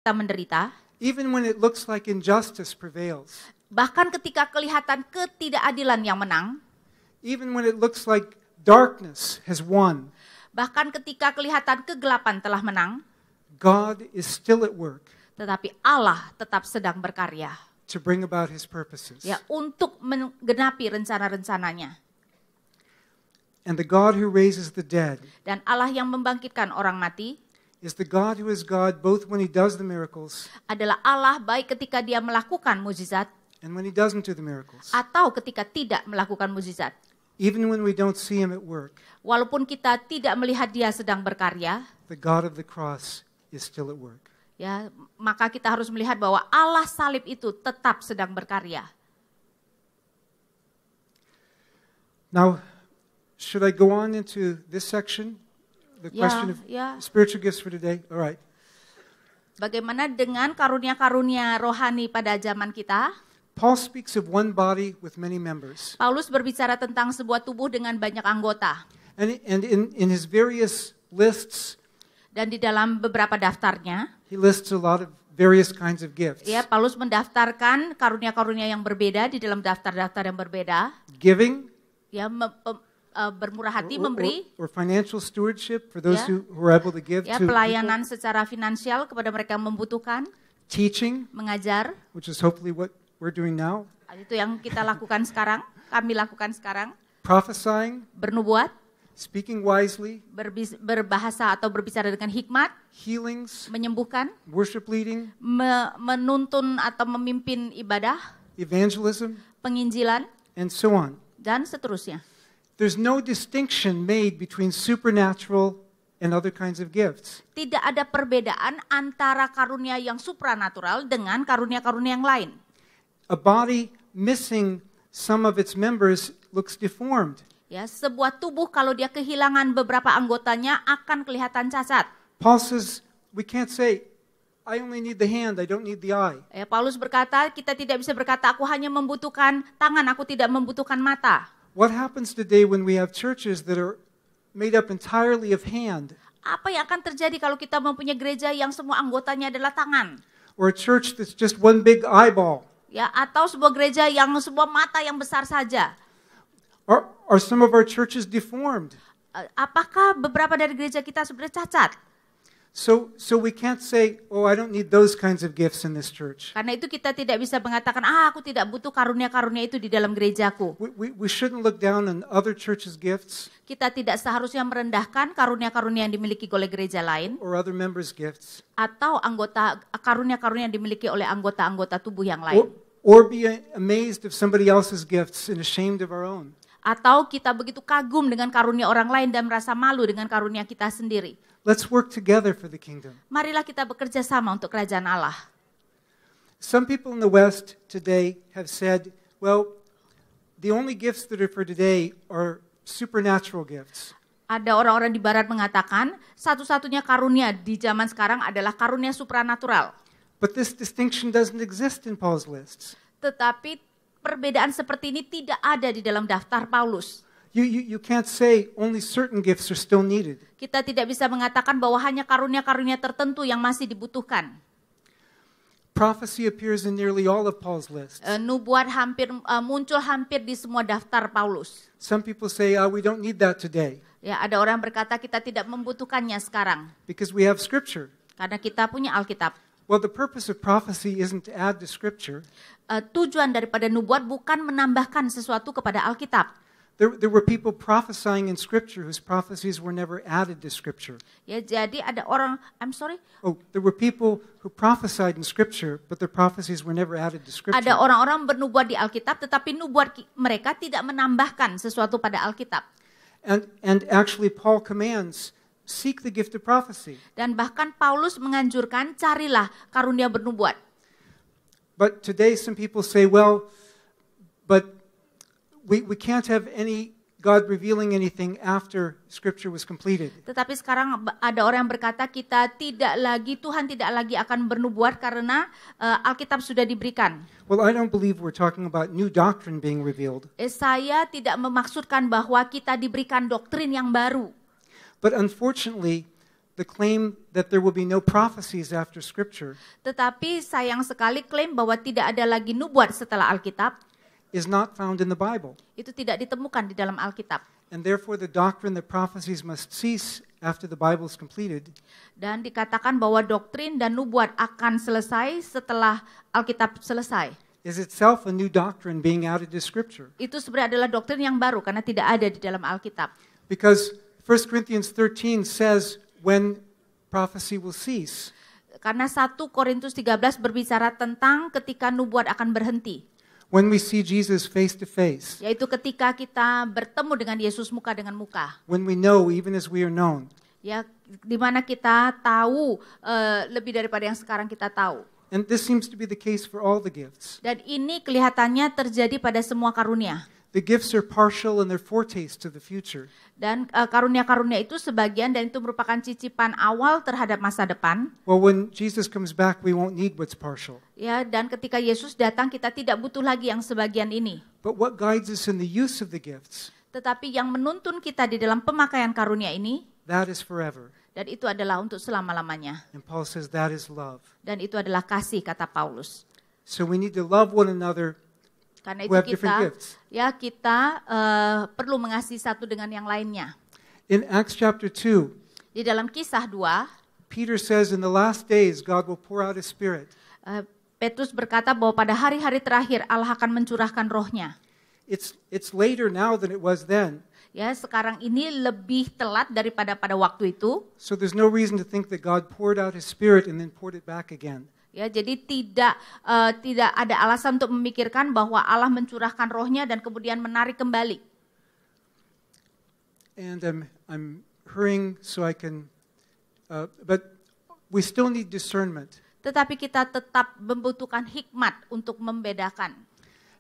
kita menderita, even when it looks like injustice prevails, bahkan ketika kelihatan ketidakadilan yang menang, even when it looks like darkness has won, bahkan ketika kelihatan kegelapan telah menang, God is still at work tetapi Allah tetap sedang berkarya to bring about his purposes. ya untuk menggenapi rencana-rencananya. And the God who raises the dead Dan Allah yang membangkitkan orang mati is the God who is God both when he does the miracles adalah Allah baik ketika dia melakukan mukjizat and when he doesn't do the miracles. atau ketika tidak melakukan mukjizat. Even when we don't see him at work, Walaupun kita tidak melihat dia sedang berkarya, the God of the cross is still at work. ya, maka kita harus melihat bahwa Allah salib itu tetap sedang berkarya. Now, should I go on into this section? The question of spiritual gifts for today? All right. Bagaimana dengan karunia-karunia rohani pada zaman kita? Paul speaks of one body with many members. Paulus berbicara tentang sebuah tubuh dengan banyak anggota. And in his various lists, Dan di dalam beberapa daftarnya, he lists a lot of various kinds of gifts. ya, Paulus mendaftarkan karunia-karunia yang berbeda di dalam daftar-daftar yang berbeda. Giving, Ya, bermurah hati, memberi, or financial stewardship for those Yeah. who are able to give ya, to people. pelayanan secara finansial kepada mereka yang membutuhkan, Teaching, mengajar. which is hopefully what we're doing now. Itu yang kita lakukan sekarang, kami lakukan sekarang. Prophesying, Bernubuat, speaking wisely, berbahasa atau berbicara dengan hikmat, healings, menyembuhkan, worship leading, menuntun atau memimpin ibadah, evangelism, penginjilan, and so on. dan seterusnya. There's no distinction made between supernatural and other kinds of gifts. Tidak ada perbedaan antara karunia yang supranatural dengan karunia-karunia yang lain. A body missing some of its members looks deformed. Ya, sebuah tubuh kalau dia kehilangan beberapa anggotanya akan kelihatan cacat. Paul says we can't say, I only need the hand, I don't need the eye. Ya, Paulus berkata, kita tidak bisa berkata, aku hanya membutuhkan tangan, aku tidak membutuhkan mata. What happens today when we have churches that are made up entirely of hand? Apa yang akan terjadi kalau kita mempunyai gereja yang semua anggotanya adalah tangan? Or a church that's just one big eyeball? Ya, atau sebuah gereja yang sebuah mata yang besar saja. Are some of our churches deformed? Apakah beberapa dari gereja kita sebenarnya cacat? So we can't say, oh, I don't need those kinds of gifts in this church. Karena itu kita tidak bisa mengatakan, aku tidak butuh karunia-karunia itu di dalam gerejaku. We shouldn't look down on other churches' gifts Kita tidak seharusnya merendahkan karunia-karunia yang dimiliki oleh gereja lain or other members' gifts, atau karunia-karunia yang dimiliki oleh anggota-anggota tubuh yang lain. or be amazed of somebody else's gifts and ashamed of our own. Atau kita begitu kagum dengan karunia orang lain dan merasa malu dengan karunia kita sendiri. Let's work together for the kingdom. Marilah kita bekerja sama untuk kerajaan Allah. Some people in the West today have said, well, the only gifts that are for today are supernatural gifts. Ada orang-orang di barat mengatakan, satu-satunya karunia di zaman sekarang adalah karunia supranatural. But this distinction doesn't exist in Paul's lists. Tetapi perbedaan seperti ini tidak ada di dalam daftar Paulus. You can't say only certain gifts are still needed. Kita tidak bisa mengatakan bahwa hanya karunia-karunia tertentu yang masih dibutuhkan. Prophecy appears in nearly all of Paul's lists. Nubuat muncul hampir di semua daftar Paulus. Some people say, we don't need that today Ya, ada orang berkata kita tidak membutuhkannya sekarang because we have Scripture. karena kita punya Alkitab. Well, the purpose of prophecy isn't to add to Scripture. Tujuan daripada nubuat bukan menambahkan sesuatu kepada Alkitab. There were people prophesying in Scripture whose prophecies were never added to Scripture. Ya, jadi ada orang, There were people who prophesied in Scripture, but their prophecies were never added to Scripture. ada orang-orang bernubuat di Alkitab, tetapi nubuat mereka tidak menambahkan sesuatu pada Alkitab. And actually Paul commands, seek the gift of prophecy. Dan bahkan Paulus menganjurkan, carilah karunia bernubuat. But today some people say, well, but we can't have any God revealing anything after Scripture was completed. Tetapi sekarang ada orang yang berkata Tuhan tidak lagi akan bernubuat karena Alkitab sudah diberikan. Well, I don't believe we're talking about new doctrine being revealed. Saya tidak memaksudkan bahwa kita diberikan doktrin yang baru. But unfortunately, the claim that there will be no prophecies after Scripture Tetapi sayang sekali klaim bahwa tidak ada lagi nubuat setelah Alkitab, is not found in the Bible. itu tidak ditemukan di dalam Alkitab. And therefore the doctrine that prophecies must cease after the Bible is completed Dan dikatakan bahwa doktrin dan nubuat akan selesai setelah Alkitab selesai. is itself a new doctrine being added to Scripture. Itu sebenarnya adalah doktrin yang baru karena tidak ada di dalam Alkitab. Because 1 Corinthians 13 says when prophecy will cease. Karena 1 Korintus 13 berbicara tentang ketika nubuat akan berhenti. When we see Jesus face to face. Yaitu ketika kita bertemu dengan Yesus muka dengan muka. When we know even as we are known. Ya, di mana kita tahu lebih daripada yang sekarang kita tahu. And this seems to be the case for all the gifts. Dan ini kelihatannya terjadi pada semua karunia. The gifts are partial and they're foretastes to the future. Dan karunia-karunia itu sebagian dan itu merupakan cicipan awal terhadap masa depan. Well, when Jesus comes back, we won't need what's partial. Ya, dan ketika Yesus datang kita tidak butuh lagi yang sebagian ini. But what guides us in the use of the gifts, Tetapi yang menuntun kita di dalam pemakaian karunia ini, that is forever. dan itu adalah untuk selama-lamanya. And Paul says that is love. Dan itu adalah kasih, kata Paulus. So we need to love one another Karena who itu have different gifts. kita perlu mengasihi satu dengan yang lainnya. In Acts chapter 2, Di dalam Kisah 2, Peter says in the last days God will pour out his Spirit. Petrus berkata bahwa pada hari-hari terakhir Allah akan mencurahkan rohnya. It's later now than it was then. Ya, sekarang ini lebih telat daripada pada waktu itu. So there's no reason to think that God poured out his Spirit and then poured it back again. Ya, jadi tidak ada alasan untuk memikirkan bahwa Allah mencurahkan rohnya dan kemudian menarik kembali. And I'm hurrying so I can, but we still need discernment. Tetapi kita tetap membutuhkan hikmat untuk membedakan.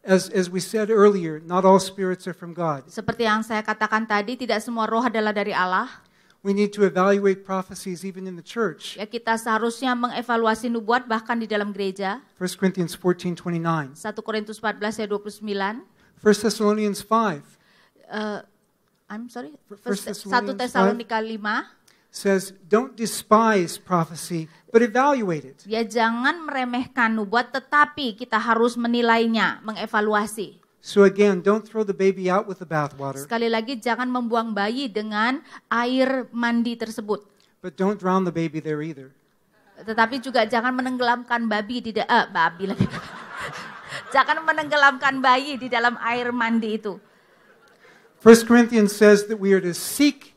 As we said earlier, not all spirits are from God. Seperti yang saya katakan tadi, tidak semua roh adalah dari Allah. We need to evaluate prophecies even in the church. Ya, kita seharusnya mengevaluasi nubuat bahkan di dalam gereja. 1 Corinthians 14:29. 1 Korintus 14 ayat 29. 1 Thessalonians 5 I'm sorry. 1 1 Tesalonika 5. says, don't despise prophecy, but evaluate it. Ya, jangan meremehkan nubuat, tetapi kita harus menilainya, mengevaluasi. So again, don't throw the baby out with the bathwater, Sekali lagi, jangan membuang bayi dengan air mandi tersebut. but don't drown the baby there either. Tetapi juga jangan menenggelamkan babi di babi lagi. Jangan menenggelamkan bayi di dalam air mandi itu. 1 Corinthians says that we are to seek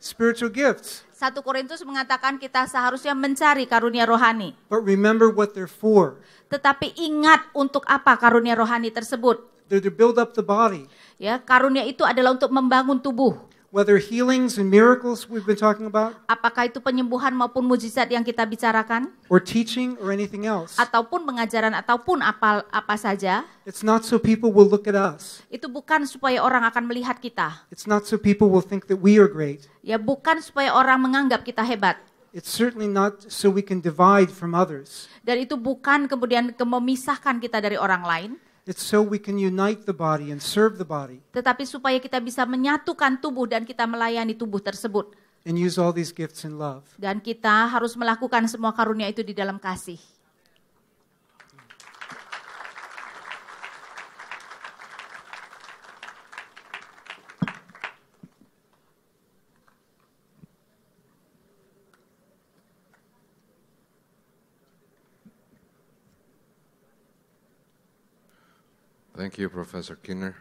spiritual gifts, 1 Korintus mengatakan kita seharusnya mencari karunia rohani. but remember what they're for. Tetapi ingat untuk apa karunia rohani tersebut. They're to build up the body. Ya, karunia itu adalah untuk membangun tubuh. Whether healings and miracles we've been talking about, Apakah itu penyembuhan maupun mujizat yang kita bicarakan, or teaching or anything else. ataupun pengajaran ataupun apa saja, It's not so people will look at us. itu bukan supaya orang akan melihat kita. It's not so people will think that we are great. Ya, bukan supaya orang menganggap kita hebat. It's certainly not so we can divide from others. Dan itu bukan kemudian memisahkan kita dari orang lain, It's so we can unite the body and serve the body tetapi supaya kita bisa menyatukan tubuh dan kita melayani tubuh tersebut. and use all these gifts in love. Dan kita harus melakukan semua karunia itu di dalam kasih. Thank you, Professor Kinner.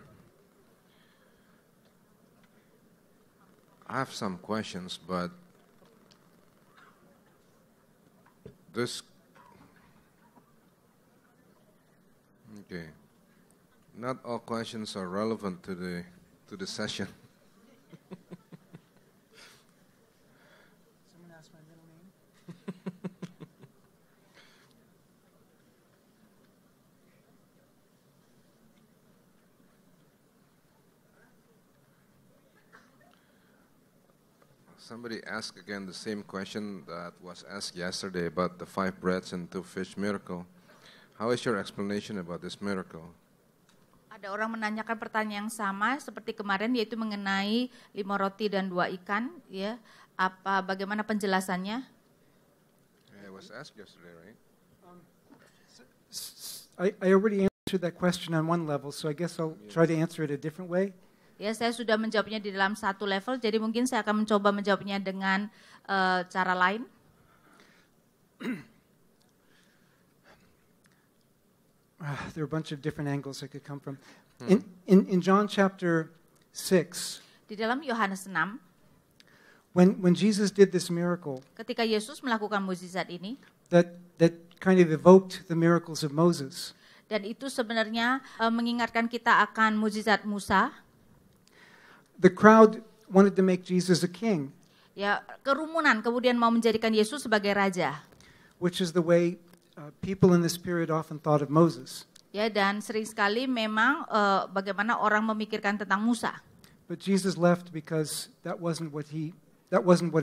I have some questions, but this, okay, not all questions are relevant to the session. Someone asked my middle name. Somebody asked again the same question that was asked yesterday about the 5 breads and 2 fish miracle. How is your explanation about this miracle? Ada orang menanyakan pertanyaan yang sama seperti kemarin, yaitu mengenai 5 roti dan 2 ikan. Ya, Bagaimana penjelasannya? It was asked yesterday, right? I already answered that question on one level, so I guess I'll try to answer it a different way. Ya, saya sudah menjawabnya di dalam satu level, jadi mungkin saya akan mencoba menjawabnya dengan cara lain. There are a bunch of different angles I could come from. In John chapter 6, Di dalam Yohanes 6, when Jesus did this miracle, ketika Yesus melakukan mukjizat ini, that kind of evoked the miracles of Moses. dan itu sebenarnya mengingatkan kita akan mukjizat Musa. The crowd wanted to make Jesus a king, Ya, kerumunan kemudian mau menjadikan Yesus sebagai raja. which is the way people in this period often thought of Moses. Ya, dan sering sekali memang bagaimana orang memikirkan tentang Musa. But Jesus left because that wasn't what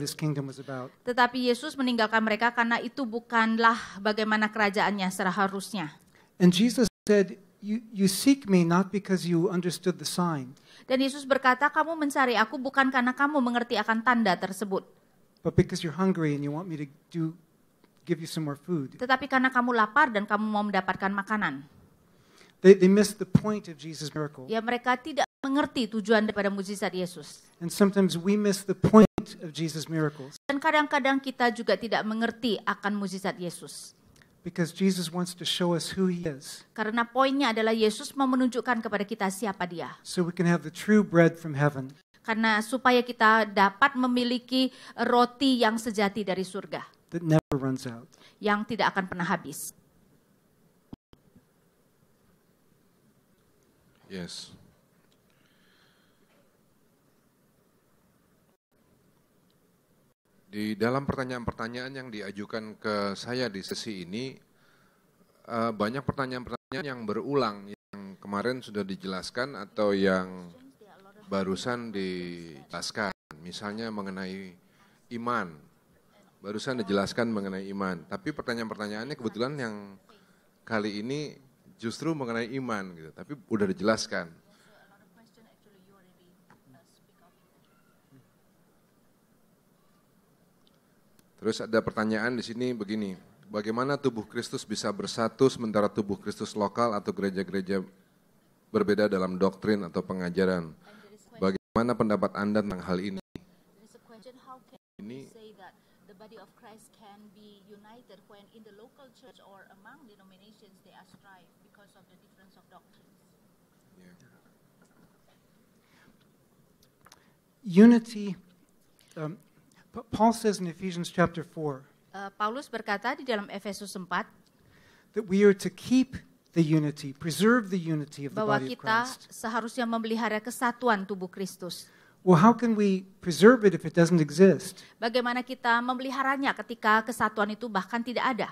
his kingdom was about. Tetapi Yesus meninggalkan mereka karena itu bukanlah bagaimana kerajaannya seharusnya. And Jesus said, you seek me not because you understood the sign, Dan Yesus berkata, kamu mencari aku bukan karena kamu mengerti akan tanda tersebut, but because you're hungry and you want me to give you some more food. tetapi karena kamu lapar dan kamu mau mendapatkan makanan. They missed the point of Jesus' miracle. Ya, mereka tidak mengerti tujuan daripada mukjizat Yesus. And sometimes we miss the point of Jesus' miracles Dan kadang-kadang kita juga tidak mengerti akan mukjizat Yesus. because Jesus wants to show us who he is, Karena poinnya adalah Yesus mau menunjukkan kepada kita siapa dia. so we can have the true bread from heaven. Karena supaya kita dapat memiliki roti yang sejati dari surga, That never runs out. yang tidak akan pernah habis. Yes. Di dalam pertanyaan-pertanyaan yang diajukan ke saya di sesi ini, banyak pertanyaan-pertanyaan yang berulang, yang kemarin sudah dijelaskan atau yang barusan dijelaskan. Misalnya mengenai iman, barusan dijelaskan mengenai iman. Tapi pertanyaan-pertanyaannya kebetulan yang kali ini justru mengenai iman, gitu. Tapi udah dijelaskan. Terus ada pertanyaan di sini begini, bagaimana tubuh Kristus bisa bersatu sementara tubuh Kristus lokal atau gereja-gereja berbeda dalam doktrin atau pengajaran? Bagaimana pendapat Anda tentang hal ini? Ini the body of Christ can be united when in the local church or among denominations they are strife because of the difference of doctrines. Unity, Paul says in Ephesians chapter 4 Paulus berkata di dalam Efesus 4 that we are to keep the unity, preserve the unity of the bahwa body of kita Christ. seharusnya memelihara kesatuan tubuh Kristus. Well, how can we preserve it if it doesn't exist? Bagaimana kita memeliharanya ketika kesatuan itu bahkan tidak ada?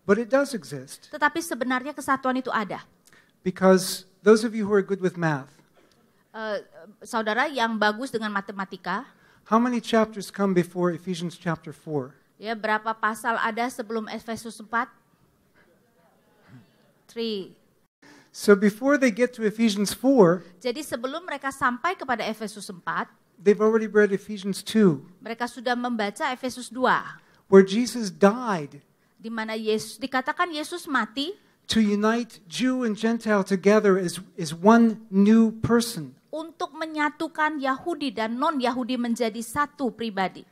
But it does exist, Tetapi sebenarnya kesatuan itu ada. because those of you who are good with math, Saudara yang bagus dengan matematika, how many chapters come before Ephesians chapter 4? ya berapa pasal ada sebelum Efesus 4? 3. So before they get to Ephesians 4, Jadi sebelum mereka sampai kepada Efesus 4, they've already read Ephesians 2, mereka sudah membaca Efesus 2, where Jesus died di mana Yesus dikatakan Yesus mati to unite Jew and Gentile together as one new person. untuk menyatukan Yahudi dan non-Yahudi menjadi satu pribadi.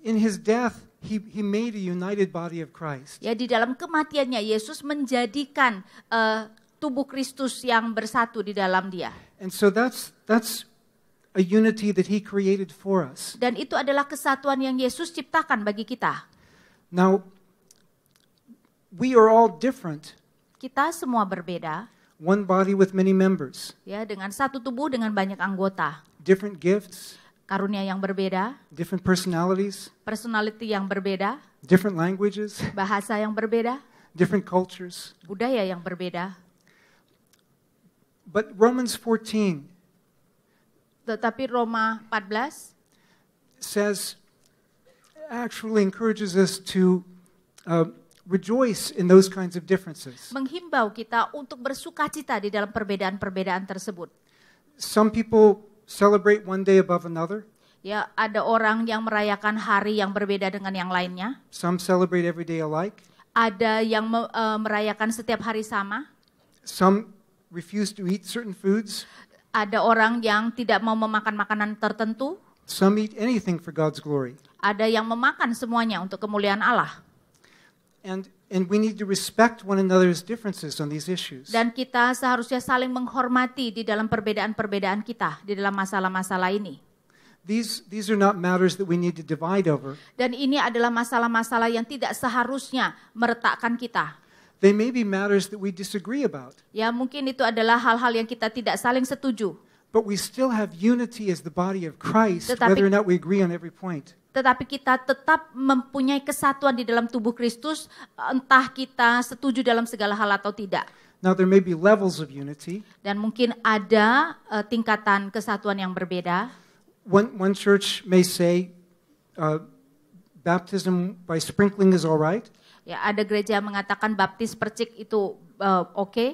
In his death, he made a united body of Christ. Ya, di dalam kematiannya Yesus menjadikan tubuh Kristus yang bersatu di dalam dia. And so that's a unity that he created for us. Dan itu adalah kesatuan yang Yesus ciptakan bagi kita. Now, we are all different, Kita semua berbeda, one body with many members, ya, dengan satu tubuh dengan banyak anggota, different gifts, karunia yang berbeda, different personalities, personality yang berbeda, different languages, bahasa yang berbeda, different cultures. budaya yang berbeda. But Romans 14 Tetapi Roma 14 actually encourages us to rejoice in those kinds of differences. menghimbau kita untuk bersukacita di dalam perbedaan-perbedaan tersebut. Some people celebrate one day above another. Ya, ada orang yang merayakan hari yang berbeda dengan yang lainnya. Some celebrate every day alike. Ada yang merayakan setiap hari sama. Some refuse to eat certain foods. Ada orang yang tidak mau memakan makanan tertentu. Some eat anything for God's glory. Ada yang memakan semuanya untuk kemuliaan Allah. And we need to respect one another's differences on these issues. Dan kita seharusnya saling menghormati di dalam perbedaan-perbedaan kita di dalam masalah-masalah ini. These are not matters that we need to divide over. Dan ini adalah masalah-masalah yang tidak seharusnya meretakkan kita. They may be matters that we disagree about. Ya, mungkin itu adalah hal-hal yang kita tidak saling setuju. But we still have unity as the body of Christ, Tetapi- whether or not we agree on every point. Tetapi kita tetap mempunyai kesatuan di dalam tubuh Kristus, entah kita setuju dalam segala hal atau tidak. Now there may be levels of unity. Dan mungkin ada tingkatan kesatuan yang berbeda. One church may say baptism by sprinkling is all right. Ya, ada gereja yang mengatakan baptis percik itu oke.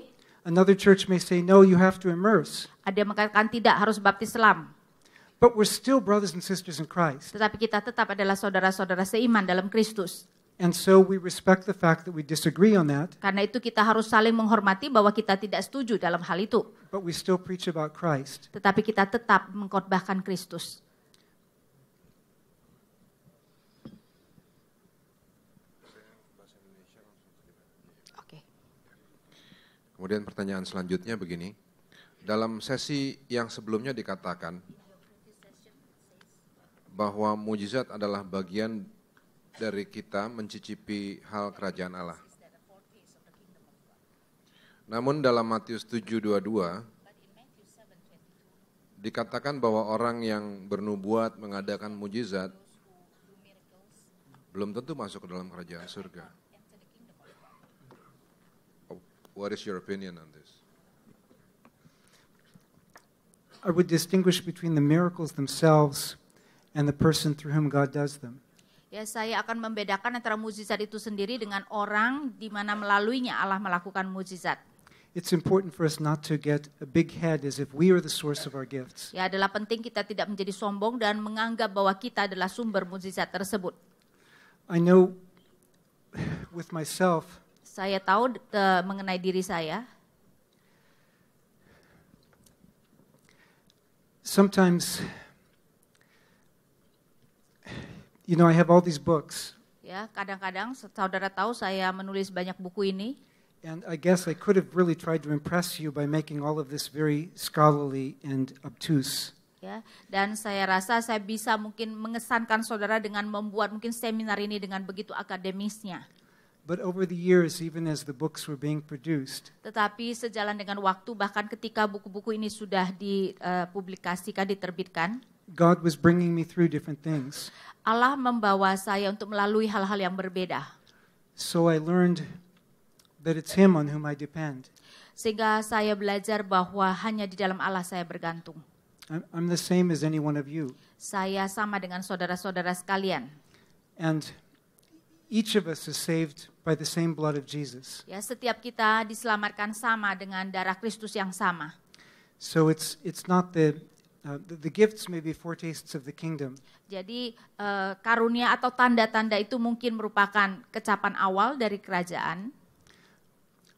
Another church may say no, you have to immerse. Ada yang mengatakan tidak, harus baptis selam. But we're still brothers and sisters in Christ. Tetapi kita tetap adalah saudara-saudara seiman dalam Kristus. And so we respect the fact that we disagree on that, Karena itu kita harus saling menghormati bahwa kita tidak setuju dalam hal itu. but we still preach about Christ. Tetapi kita tetap mengkhotbahkan Kristus. Oke. Kemudian pertanyaan selanjutnya begini. Dalam sesi yang sebelumnya dikatakan bahwa mujizat adalah bagian dari kita mencicipi hal kerajaan Allah. Namun dalam Matius 7:22 dikatakan bahwa orang yang bernubuat mengadakan mujizat belum tentu masuk ke dalam kerajaan surga. What is your opinion on this? I would distinguish between the miracles themselves and the person through whom God does them. Ya, saya akan membedakan antara mukjizat itu sendiri dengan orang di mana melaluinya Allah melakukan mukjizat. It's important for us not to get a big head as if we are the source of our gifts. Ya, adalah penting kita tidak menjadi sombong dan menganggap bahwa kita adalah sumber mukjizat tersebut. I know with myself, Saya tahu mengenai diri saya. sometimes, I have all these books, Ya, kadang-kadang saudara tahu saya menulis banyak buku ini. and I guess I could have really tried to impress you by making all of this very scholarly and obtuse. Ya, dan saya rasa saya bisa mungkin mengesankan saudara dengan membuat mungkin seminar ini dengan begitu akademisnya. But over the years, even as the books were being produced, Tetapi sejalan dengan waktu, bahkan ketika buku-buku ini sudah dipublikasikan, diterbitkan, God was bringing me through different things. Allah membawa saya untuk melalui hal-hal yang berbeda. So I learned that it's Him on whom I depend. Sehingga saya belajar bahwa hanya di dalam Allah saya bergantung. I'm the same as any one of you. Saya sama dengan saudara-saudara sekalian. And each of us is saved by the same blood of Jesus. Ya, setiap kita diselamatkan sama dengan darah Kristus yang sama. So it's not the gifts may be foretastes of the kingdom, Jadi karunia atau tanda-tanda itu mungkin merupakan kecapan awal dari kerajaan.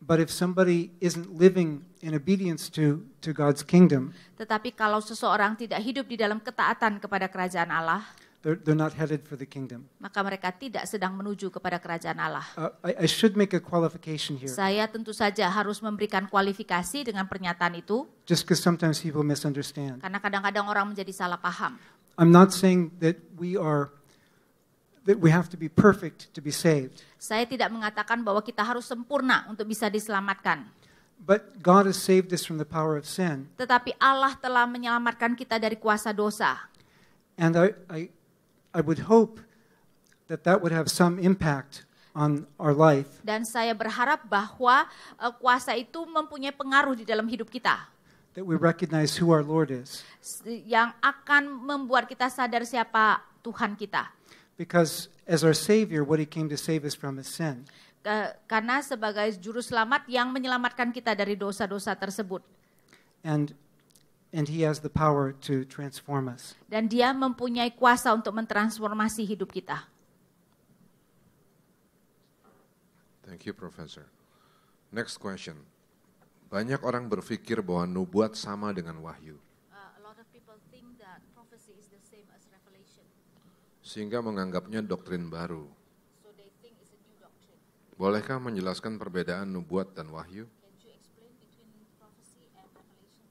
but if somebody isn't living in obedience to God's kingdom, Tetapi kalau seseorang tidak hidup di dalam ketaatan kepada kerajaan Allah, they're not headed for the kingdom. maka mereka tidak sedang menuju kepada kerajaan Allah. I should make a qualification here, Saya tentu saja harus memberikan kualifikasi dengan pernyataan itu, just because sometimes people misunderstand. karena kadang-kadang orang menjadi salah paham. I'm not saying that we have to be perfect to be saved, Saya tidak mengatakan bahwa kita harus sempurna untuk bisa diselamatkan. but God has saved us from the power of sin, Tetapi Allah telah menyelamatkan kita dari kuasa dosa. and I would hope that would have some impact on our life. Dan saya berharap bahwa kuasa itu mempunyai pengaruh di dalam hidup kita. That we recognize who our Lord is. Yang akan membuat kita sadar siapa Tuhan kita. Because as our Savior, what He came to save us from is sin. Karena sebagai juru selamat yang menyelamatkan kita dari dosa-dosa tersebut. And and He has the power to transform us. Dan Dia mempunyai kuasa untuk mentransformasi hidup kita. Thank you, Professor. Next question. Banyak orang berpikir bahwa nubuat sama dengan wahyu, A lot of people think that prophecy is the same as revelation. sehingga menganggapnya doktrin baru. So they think it's a new doctrine. Bolehkah menjelaskan perbedaan nubuat dan wahyu? Can you explain between prophecy and revelation?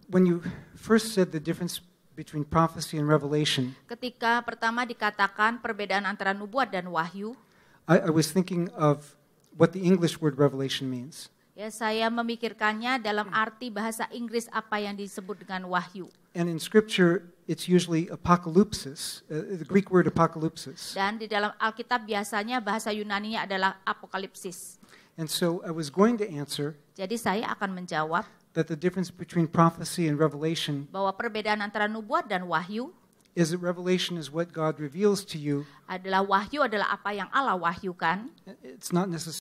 When you first said the difference between prophecy and revelation, Ketika pertama dikatakan perbedaan antara nubuat dan wahyu, I was thinking of what the English word revelation means. ya saya memikirkannya dalam arti bahasa Inggris apa yang disebut dengan wahyu. And in Scripture, it's usually apocalypsis, the Greek word apocalypsis. Dan di dalam Alkitab biasanya bahasa Yunaninya adalah apokalipsis. And so I was going to answer Jadi saya akan menjawab that the difference between prophecy and revelation bahwa perbedaan antara nubuat dan wahyu is that revelation is what God reveals to you. adalah wahyu adalah apa yang Allah wahyukan. It's not necessarily